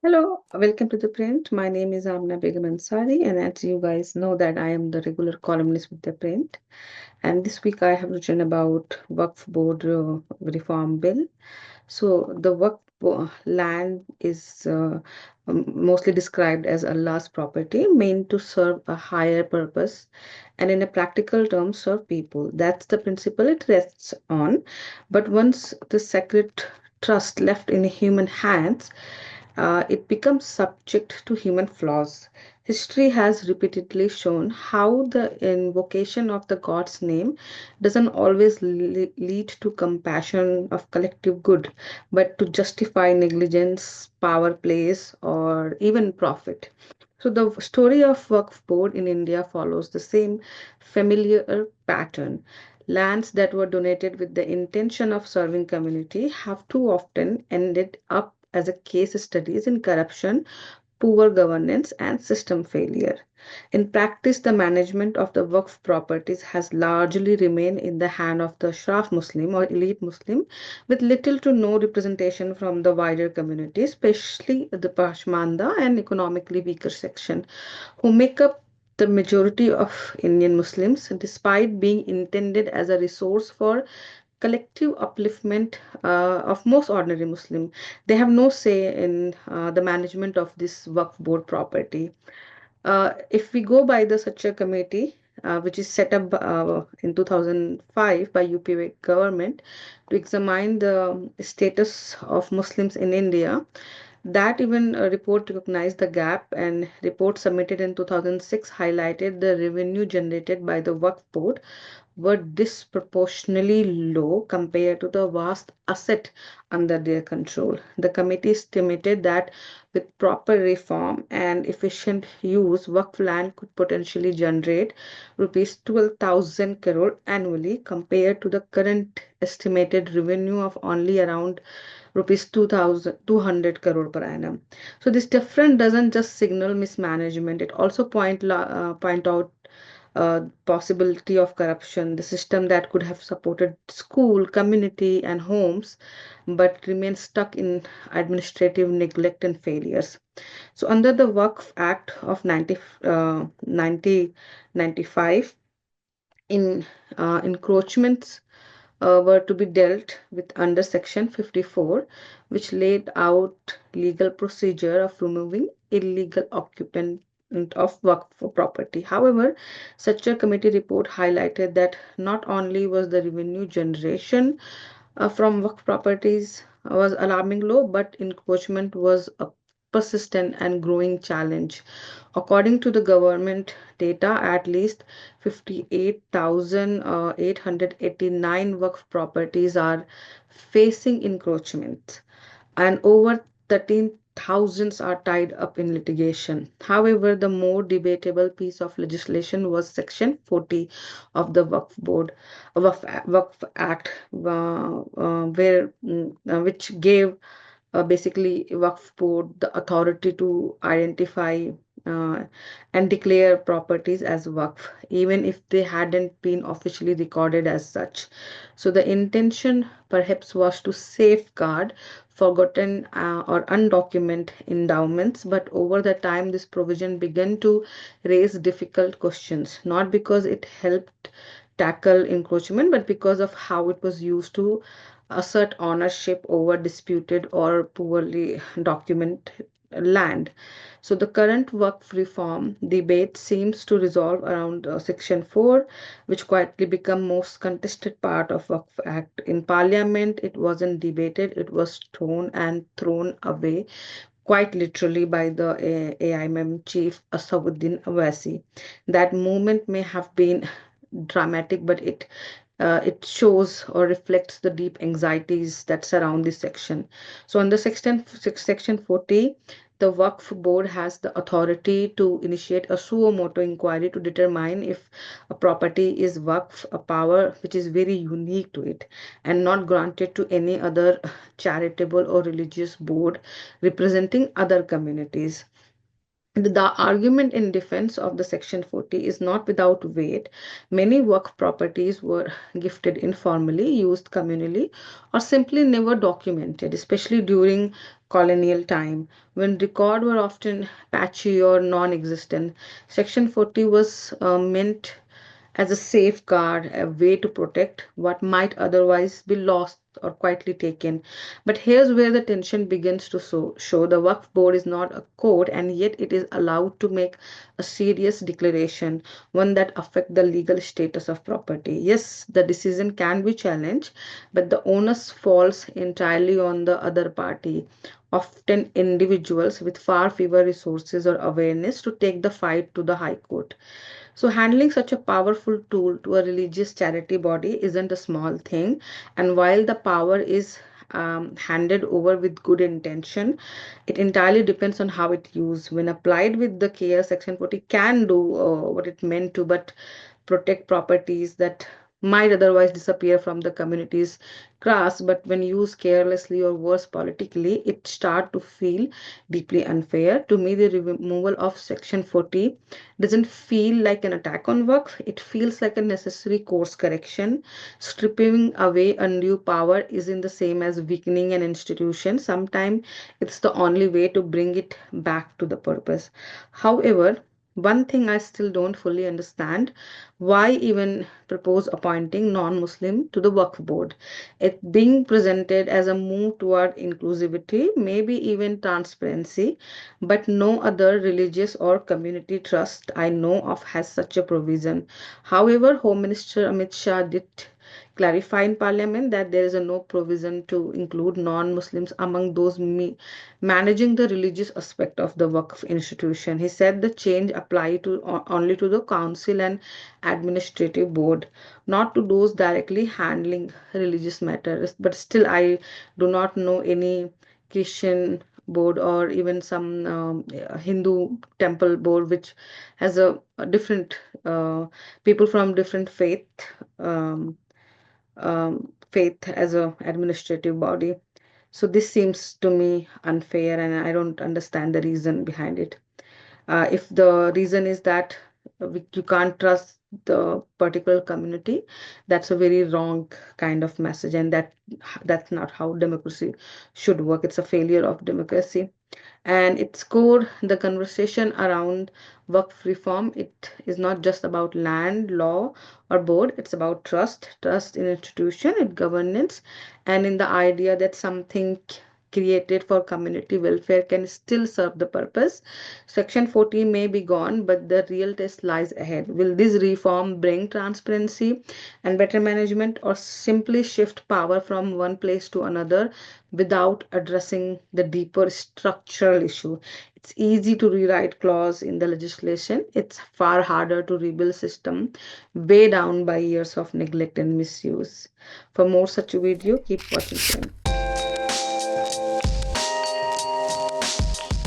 Hello, welcome to the print. My name is Amna Begam Ansari, and as you guys know that I am the regular columnist with the print. And this week I have written about Waqf Board reform bill. So the land is mostly described as Allah's property, meant to serve a higher purpose, and in a practical term, serve people. That's the principle it rests on. But once the sacred trust left in human hands, it becomes subject to human flaws. History has repeatedly shown how the invocation of the God's name doesn't always lead to compassion of collective good, but to justify negligence, power plays, or even profit. So the story of Waqf Board in India follows the same familiar pattern. Lands that were donated with the intention of serving community have too often ended up as a case studies in corruption, poor governance, and system failure. In practice, the management of the Waqf properties has largely remained in the hand of the Shraf Muslim or elite Muslim, with little to no representation from the wider community, especially the Pasmanda and economically weaker section, who make up the majority of Indian Muslims, despite being intended as a resource for collective upliftment of most ordinary Muslim. They have no say in the management of this Waqf board property. If we go by the such a committee, which is set up in 2005 by UP government to examine the status of Muslims in India, that even report recognized the gap, and report submitted in 2006 highlighted the revenue generated by the Waqf board were disproportionately low compared to the vast asset under their control. The committee estimated that with proper reform and efficient use, Waqf land could potentially generate rupees 12,000 crore annually compared to the current estimated revenue of only around rupees 2,200 crore per annum. So this difference doesn't just signal mismanagement; it also point out possibility of corruption, the system that could have supported school, community, and homes, but remains stuck in administrative neglect and failures. So, under the Waqf Act of 1995, in encroachments were to be dealt with under Section 54, which laid out legal procedure of removing illegal occupant of work for property. However, such a committee report highlighted that not only was the revenue generation from work properties was alarming low, but encroachment was a persistent and growing challenge. According to the government data, at least 58,889 work properties are facing encroachment, and over 13,000 are tied up in litigation. However, the more debatable piece of legislation was Section 40 of the Waqf Act, which gave basically Waqf Board the authority to identify uh, and declare properties as Waqf, even if they hadn't been officially recorded as such. So the intention perhaps was to safeguard forgotten or undocumented endowments, but over the time this provision began to raise difficult questions, not because it helped tackle encroachment, but because of how it was used to assert ownership over disputed or poorly documented land. So the current Waqf reform debate seems to resolve around Section 4, which quietly become most contested part of Waqf Act. In Parliament, it wasn't debated, it was torn and thrown away quite literally by the AIMM chief Asawuddin Awasi. That movement may have been dramatic, but it shows or reflects the deep anxieties that surround this section. So, under Section 40, the Waqf Board has the authority to initiate a suo motu inquiry to determine if a property is Waqf, a power which is very unique to it and not granted to any other charitable or religious board representing other communities. The argument in defense of the Section 40 is not without weight. Many work properties were gifted informally, used communally, or simply never documented, especially during colonial time, when records were often patchy or non-existent. Section 40 was meant as a safeguard, a way to protect what might otherwise be lost or quietly taken. But here's where the tension begins to show. The Waqf Board is not a court, and yet it is allowed to make a serious declaration, one that affects the legal status of property. Yes, the decision can be challenged, but the onus falls entirely on the other party, often individuals with far fewer resources or awareness to take the fight to the High Court. So, handling such a powerful tool to a religious charity body isn't a small thing. And while the power is handed over with good intention, it entirely depends on how it used. When applied with the care, Section 40 can do what it meant to, but protect properties that might otherwise disappear from the community's grasp. But when used carelessly or worse politically, it starts to feel deeply unfair. To me, the removal of Section 40 doesn't feel like an attack on work, it feels like a necessary course correction. Stripping away undue power isn't the same as weakening an institution. Sometimes it's the only way to bring it back to the purpose. However, one thing I still don't fully understand, why even propose appointing non-Muslim to the Waqf board? It being presented as a move toward inclusivity, maybe even transparency, but no other religious or community trust I know of has such a provision. However, Home Minister Amit Shah did clarify in Parliament that there is a no provision to include non-Muslims among those managing the religious aspect of the Waqf institution. He said the change apply to only to the council and administrative board, not to those directly handling religious matters. But still, I do not know any Christian board or even some Hindu temple board which has a different people from different um, faith as a administrative body. So this seems to me unfair, and I don't understand the reason behind it. If the reason is that you can't trust the particular community, that's a very wrong kind of message, and that's not how democracy should work. It's a failure of democracy. And its core, the conversation around Waqf reform, it is not just about land, law, or board. It's about trust in institution, in governance, and in the idea that something created for community welfare can still serve the purpose. Section 40 may be gone, but the real test lies ahead. Will this reform bring transparency and better management, or simply shift power from one place to another without addressing the deeper structural issue? It's easy to rewrite clause in the legislation. It's far harder to rebuild system way down by years of neglect and misuse. For more such a video, keep watching.